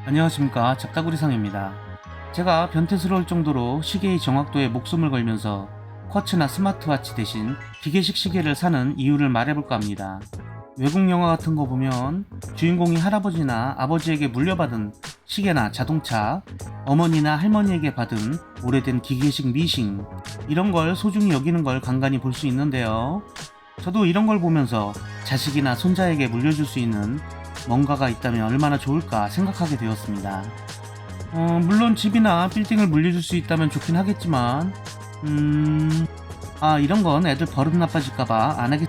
안녕하십니까, 잡다구리상입니다. 제가 변태스러울 정도로 시계의 정확도에 목숨을 걸면서 쿼츠나 스마트워치 대신 기계식 시계를 사는 이유를 말해볼까 합니다. 외국 영화 같은 거 보면 주인공이 할아버지나 아버지에게 물려받은 시계나 자동차, 어머니나 할머니에게 받은 오래된 기계식 미싱, 이런 걸 소중히 여기는 걸 간간히 볼 수 있는데요. 저도 이런 걸 보면서 자식이나 손자에게 물려줄 수 있는 뭔가가 있다면 얼마나 좋을까 생각하게 되었습니다. 물론 집이나 빌딩을 물려줄 수 있다면 좋긴 하겠지만 이런 건 애들 버릇 나빠질까봐 안 하겠.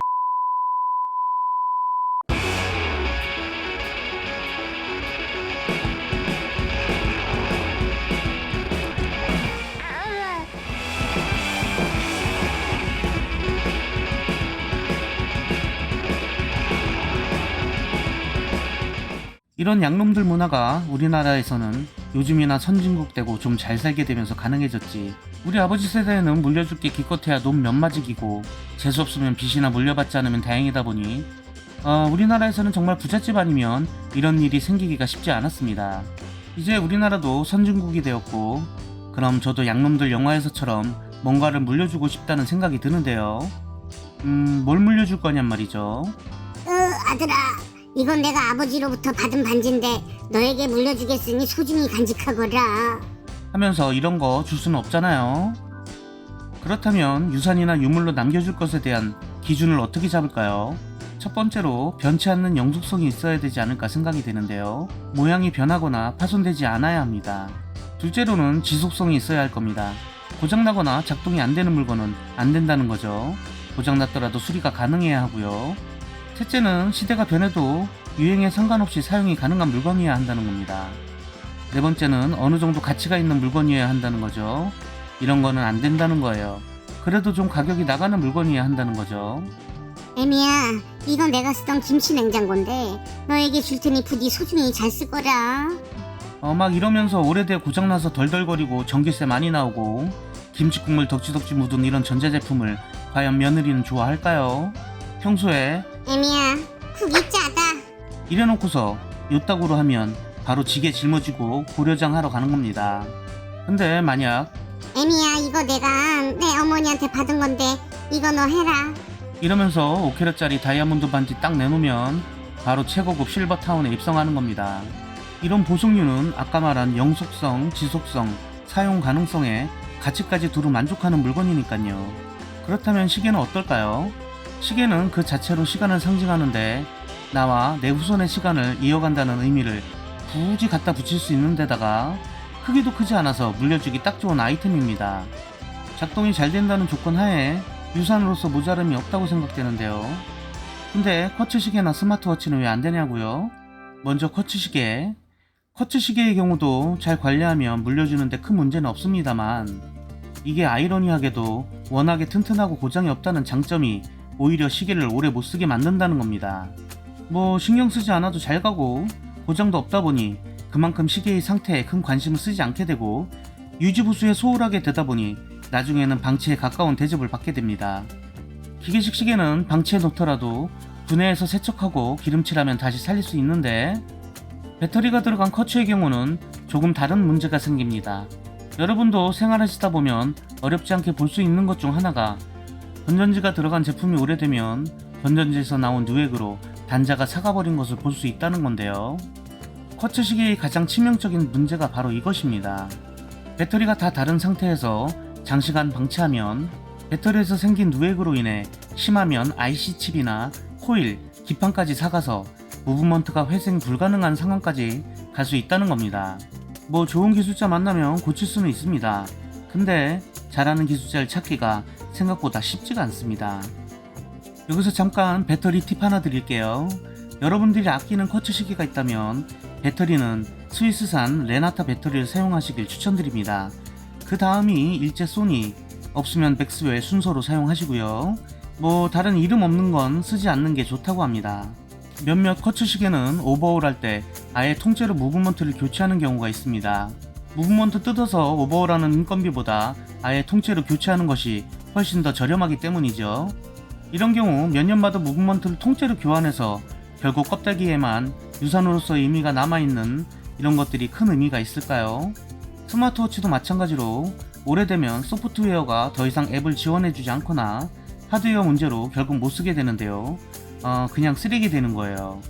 이런 양놈들 문화가 우리나라에서는 요즘이나 선진국 되고 좀 잘 살게 되면서 가능해졌지. 우리 아버지 세대에는 물려줄 게 기껏해야 놈 몇 마지기고 재수없으면 빚이나 물려받지 않으면 다행이다 보니 우리나라에서는 정말 부잣집 아니면 이런 일이 생기기가 쉽지 않았습니다. 이제 우리나라도 선진국이 되었고 그럼 저도 양놈들 영화에서처럼 뭔가를 물려주고 싶다는 생각이 드는데요. 뭘 물려줄 거냔 말이죠. 아들아, 이건 내가 아버지로부터 받은 반지인데 너에게 물려주겠으니 소중히 간직하거라. 하면서 이런 거 줄 수는 없잖아요. 그렇다면 유산이나 유물로 남겨줄 것에 대한 기준을 어떻게 잡을까요? 첫 번째로 변치 않는 영속성이 있어야 되지 않을까 생각이 되는데요. 모양이 변하거나 파손되지 않아야 합니다. 둘째로는 지속성이 있어야 할 겁니다. 고장나거나 작동이 안 되는 물건은 안 된다는 거죠. 고장났더라도 수리가 가능해야 하고요. 셋째는 시대가 변해도 유행에 상관없이 사용이 가능한 물건이어야 한다는 겁니다. 네 번째는 어느 정도 가치가 있는 물건이어야 한다는 거죠. 이런 거는 안 된다는 거예요. 그래도 좀 가격이 나가는 물건이어야 한다는 거죠. 애미야, 이건 내가 쓰던 김치 냉장고인데 너에게 줄 테니 부디 소중히 잘 쓰거라. 막 이러면서 오래돼 고장나서 덜덜거리고 전기세 많이 나오고 김치국물 덕지덕지 묻은 이런 전자제품을 과연 며느리는 좋아할까요? 평소에 애미야, 국이 짜다. 이래놓고서 요따구로 하면 바로 지게 짊어지고 고려장 하러 가는 겁니다. 근데 만약 애미야, 이거 내가 내 어머니한테 받은 건데 이거 너 해라. 이러면서 5캐럿짜리 다이아몬드 반지 딱 내놓으면 바로 최고급 실버타운에 입성하는 겁니다. 이런 보석류는 아까 말한 영속성, 지속성, 사용 가능성에 가치까지 두루 만족하는 물건이니까요. 그렇다면 시계는 어떨까요? 시계는 그 자체로 시간을 상징하는데 나와 내 후손의 시간을 이어간다는 의미를 굳이 갖다 붙일 수 있는 데다가 크기도 크지 않아서 물려주기 딱 좋은 아이템입니다. 작동이 잘 된다는 조건 하에 유산으로서 모자름이 없다고 생각되는데요. 근데 쿼츠 시계나 스마트워치는 왜 안 되냐고요? 먼저 쿼츠 시계. 쿼츠 시계의 경우도 잘 관리하면 물려주는데 큰 문제는 없습니다만 이게 아이러니하게도 워낙에 튼튼하고 고장이 없다는 장점이 오히려 시계를 오래 못쓰게 만든다는 겁니다. 뭐 신경 쓰지 않아도 잘 가고 고장도 없다 보니 그만큼 시계의 상태에 큰 관심을 쓰지 않게 되고 유지보수에 소홀하게 되다 보니 나중에는 방치에 가까운 대접을 받게 됩니다. 기계식 시계는 방치해 놓더라도 분해해서 세척하고 기름칠하면 다시 살릴 수 있는데 배터리가 들어간 쿼츠의 경우는 조금 다른 문제가 생깁니다. 여러분도 생활하시다 보면 어렵지 않게 볼 수 있는 것 중 하나가 건전지가 들어간 제품이 오래되면 건전지에서 나온 누액으로 단자가 삭아버린 것을 볼 수 있다는 건데요. 쿼츠 시계의 가장 치명적인 문제가 바로 이것입니다. 배터리가 다 다른 상태에서 장시간 방치하면 배터리에서 생긴 누액으로 인해 심하면 IC칩이나 코일, 기판까지 삭아서 무브먼트가 회생 불가능한 상황까지 갈 수 있다는 겁니다. 뭐 좋은 기술자 만나면 고칠 수는 있습니다. 근데 잘하는 기술자를 찾기가 생각보다 쉽지가 않습니다. 여기서 잠깐 배터리 팁 하나 드릴게요. 여러분들이 아끼는 쿼츠 시계가 있다면 배터리는 스위스산 레나타 배터리를 사용하시길 추천드립니다. 그 다음이 일제 소니, 없으면 맥스웰 순서로 사용하시고요. 뭐 다른 이름 없는 건 쓰지 않는 게 좋다고 합니다. 몇몇 쿼츠 시계는 오버홀할 때 아예 통째로 무브먼트를 교체하는 경우가 있습니다. 무브먼트 뜯어서 오버홀하는 인건비보다 아예 통째로 교체하는 것이 훨씬 더 저렴하기 때문이죠. 이런 경우 몇 년마다 무브먼트를 통째로 교환해서 결국 껍데기에만 유산으로서 의미가 남아있는 이런 것들이 큰 의미가 있을까요? 스마트워치도 마찬가지로 오래되면 소프트웨어가 더 이상 앱을 지원해주지 않거나 하드웨어 문제로 결국 못 쓰게 되는데요. 그냥 쓰레기 되는 거예요.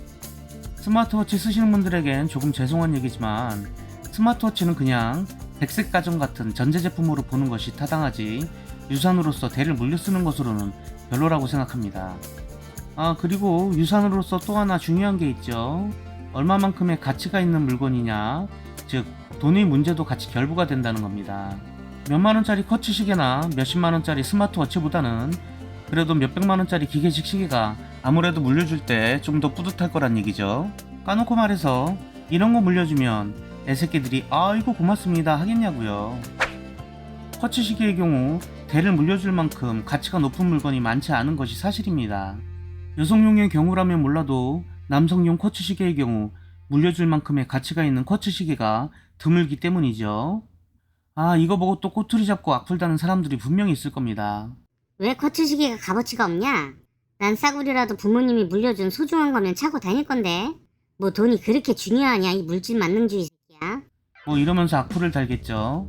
스마트워치 쓰시는 분들에겐 조금 죄송한 얘기지만 스마트워치는 그냥 백색 가전 같은 전자제품으로 보는 것이 타당하지 유산으로서 대를 물려 쓰는 것으로는 별로라고 생각합니다. 그리고 유산으로서 또 하나 중요한 게 있죠. 얼마만큼의 가치가 있는 물건이냐, 즉 돈의 문제도 같이 결부가 된다는 겁니다. 몇만원짜리 커츠 시계나 몇십만원짜리 스마트워치보다는 그래도 몇백만원짜리 기계식 시계가 아무래도 물려줄 때 좀 더 뿌듯할 거란 얘기죠. 까놓고 말해서 이런 거 물려주면 애새끼들이 이거 고맙습니다 하겠냐고요. 커츠 시계의 경우 대를 물려줄 만큼 가치가 높은 물건이 많지 않은 것이 사실입니다. 여성용의 경우라면 몰라도 남성용 커츠 시계의 경우 물려줄 만큼의 가치가 있는 커츠 시계가 드물기 때문이죠. 이거 보고 또 꼬투리 잡고 악플다는 사람들이 분명히 있을 겁니다. 왜 커츠 시계가 값어치가 없냐? 난 싸구려라도 부모님이 물려준 소중한 거면 차고 다닐 건데 뭐 돈이 그렇게 중요하냐 이 물질 만능주의 새끼야. 이러면서 악플을 달겠죠.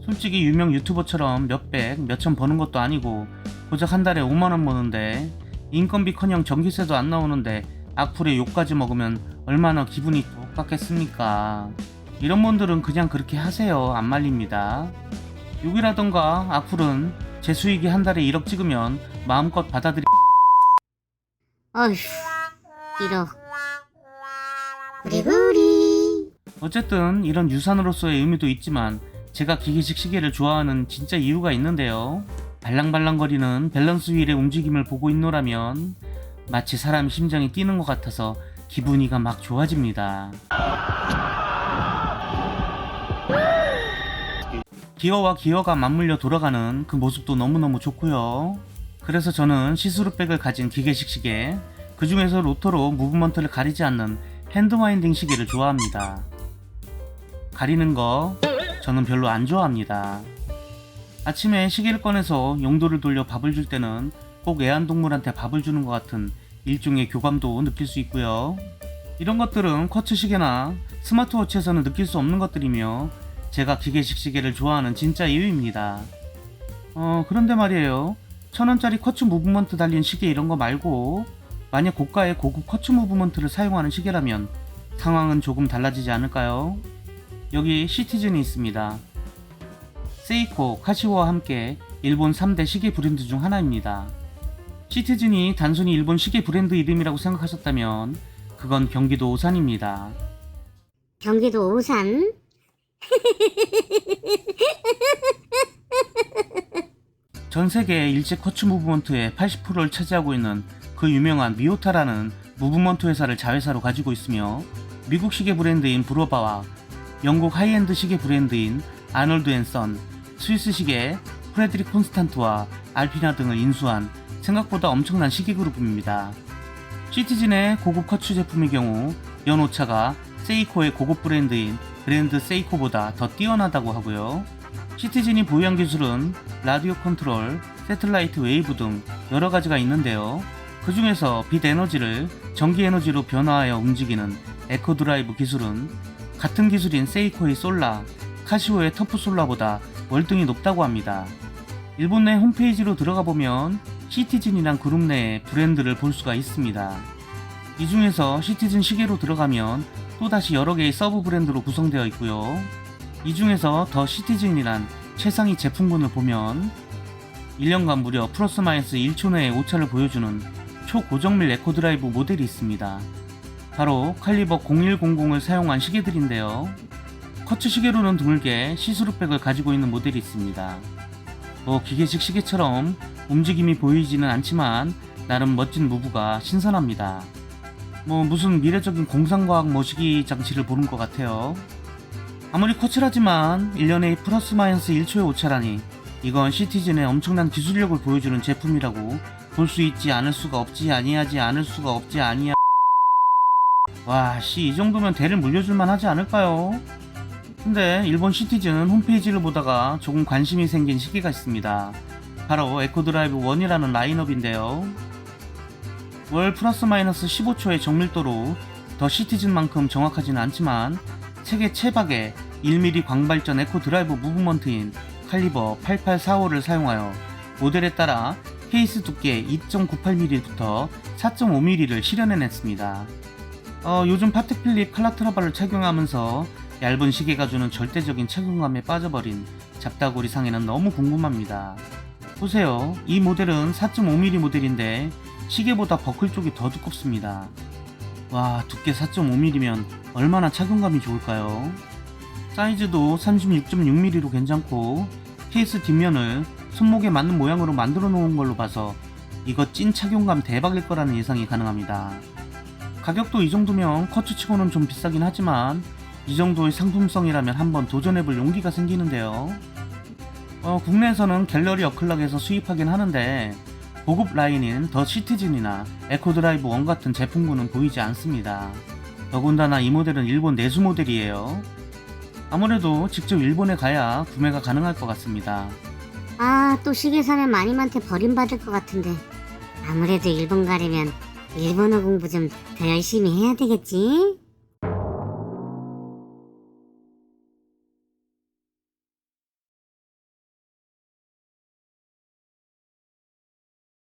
솔직히 유명 유튜버처럼 몇백, 몇천 버는 것도 아니고 고작 한 달에 5만원 버는데 인건비커녕 전기세도 안 나오는데 악플에 욕까지 먹으면 얼마나 기분이 좋겠습니까. 이런 분들은 그냥 그렇게 하세요. 안 말립니다. 욕이라던가 악플은 제 수익이 한 달에 1억 찍으면 마음껏 받아들이. 어휴 1억 우리구리. 어쨌든 이런 유산으로서의 의미도 있지만 제가 기계식 시계를 좋아하는 진짜 이유가 있는데요. 발랑발랑거리는 밸런스 휠의 움직임을 보고 있노라면 마치 사람 심장이 뛰는 것 같아서 기분이가 막 좋아집니다. 기어와 기어가 맞물려 돌아가는 그 모습도 너무너무 좋고요. 그래서 저는 시스루백을 가진 기계식 시계, 그 중에서 로터로 무브먼트를 가리지 않는 핸드와인딩 시계를 좋아합니다. 가리는 거 저는 별로 안 좋아합니다. 아침에 시계를 꺼내서 용도를 돌려 밥을 줄 때는 꼭 애완동물한테 밥을 주는 것 같은 일종의 교감도 느낄 수 있고요. 이런 것들은 쿼츠 시계나 스마트워치에서는 느낄 수 없는 것들이며 제가 기계식 시계를 좋아하는 진짜 이유입니다. 그런데 말이에요. 1000원짜리 쿼츠 무브먼트 달린 시계 이런 거 말고 만약 고가의 고급 쿼츠 무브먼트를 사용하는 시계라면 상황은 조금 달라지지 않을까요? 여기 시티즌이 있습니다. 세이코, 카시오와 함께 일본 3대 시계 브랜드 중 하나입니다. 시티즌이 단순히 일본 시계 브랜드 이름이라고 생각하셨다면 그건 경기도 오산입니다. 경기도 오산? 전 세계 일제 쿼츠 무브먼트의 80%를 차지하고 있는 그 유명한 미오타라는 무브먼트 회사를 자회사로 가지고 있으며 미국 시계 브랜드인 브로바와 영국 하이엔드 시계 브랜드인 아놀드 앤 선, 스위스 시계 프레드릭 콘스탄트와 알피나 등을 인수한 생각보다 엄청난 시계 그룹입니다. 시티즌의 고급 쿼츠 제품의 경우 연오차가 세이코의 고급 브랜드인 브랜드 세이코보다 더 뛰어나다고 하고요. 시티즌이 보유한 기술은 라디오 컨트롤, 새틀라이트 웨이브 등 여러 가지가 있는데요. 그 중에서 빛 에너지를 전기 에너지로 변화하여 움직이는 에코 드라이브 기술은 같은 기술인 세이코의 솔라, 카시오의 터프 솔라보다 월등히 높다고 합니다. 일본 내 홈페이지로 들어가 보면 시티즌이란 그룹 내의 브랜드를 볼 수가 있습니다. 이 중에서 시티즌 시계로 들어가면 또다시 여러 개의 서브 브랜드로 구성되어 있고요. 이 중에서 더 시티즌이란 최상위 제품군을 보면 1년간 무려 플러스 마이너스 1초 내의 오차를 보여주는 초고정밀 에코드라이브 모델이 있습니다. 바로 칼리버 0100을 사용한 시계들인데요. 쿼츠 시계로는 드물게 시스루백을 가지고 있는 모델이 있습니다. 기계식 시계처럼 움직임이 보이지는 않지만 나름 멋진 무브가 신선합니다. 무슨 미래적인 공상과학 모시기 장치를 보는 것 같아요. 아무리 쿼츠라지만 1년에 플러스 마이너스 1초의 오차라니 이건 시티즌의 엄청난 기술력을 보여주는 제품이라고 볼 수 있지 않을 수가 없지 아니하지 않을 수가 없지 아니야. 이 정도면 대를 물려줄만 하지 않을까요? 근데 일본 시티즌 홈페이지를 보다가 조금 관심이 생긴 시계가 있습니다. 바로 에코드라이브 1이라는 라인업인데요. 월 플러스 마이너스 15초의 정밀도로 더 시티즌만큼 정확하지는 않지만 책의 채박에 1mm 광발전 에코 드라이브 무브먼트인 칼리버 8845를 사용하여 모델에 따라 케이스 두께 2.98mm부터 4.5mm를 실현해냈습니다. 요즘 파텍 필립 칼라트라바를 착용하면서 얇은 시계가 주는 절대적인 착용감에 빠져버린 잡다구리 상에는 너무 궁금합니다. 보세요. 이 모델은 4.5mm 모델인데 시계보다 버클 쪽이 더 두껍습니다. 와, 두께 4.5mm면 얼마나 착용감이 좋을까요? 사이즈도 36.6mm로 괜찮고 케이스 뒷면을 손목에 맞는 모양으로 만들어 놓은 걸로 봐서 이거 찐 착용감 대박일 거라는 예상이 가능합니다. 가격도 이 정도면 커츠치고는 좀 비싸긴 하지만 이 정도의 상품성이라면 한번 도전해볼 용기가 생기는데요. 국내에서는 갤러리 어클락에서 수입하긴 하는데 고급 라인인 더 시티즌이나 에코드라이브 1 같은 제품군은 보이지 않습니다. 더군다나 이 모델은 일본 내수 모델이에요. 아무래도 직접 일본에 가야 구매가 가능할 것 같습니다. 아, 또 시계 사면 마님한테 버림받을 것 같은데. 아무래도 일본 가려면 일본어 공부 좀 더 열심히 해야 되겠지?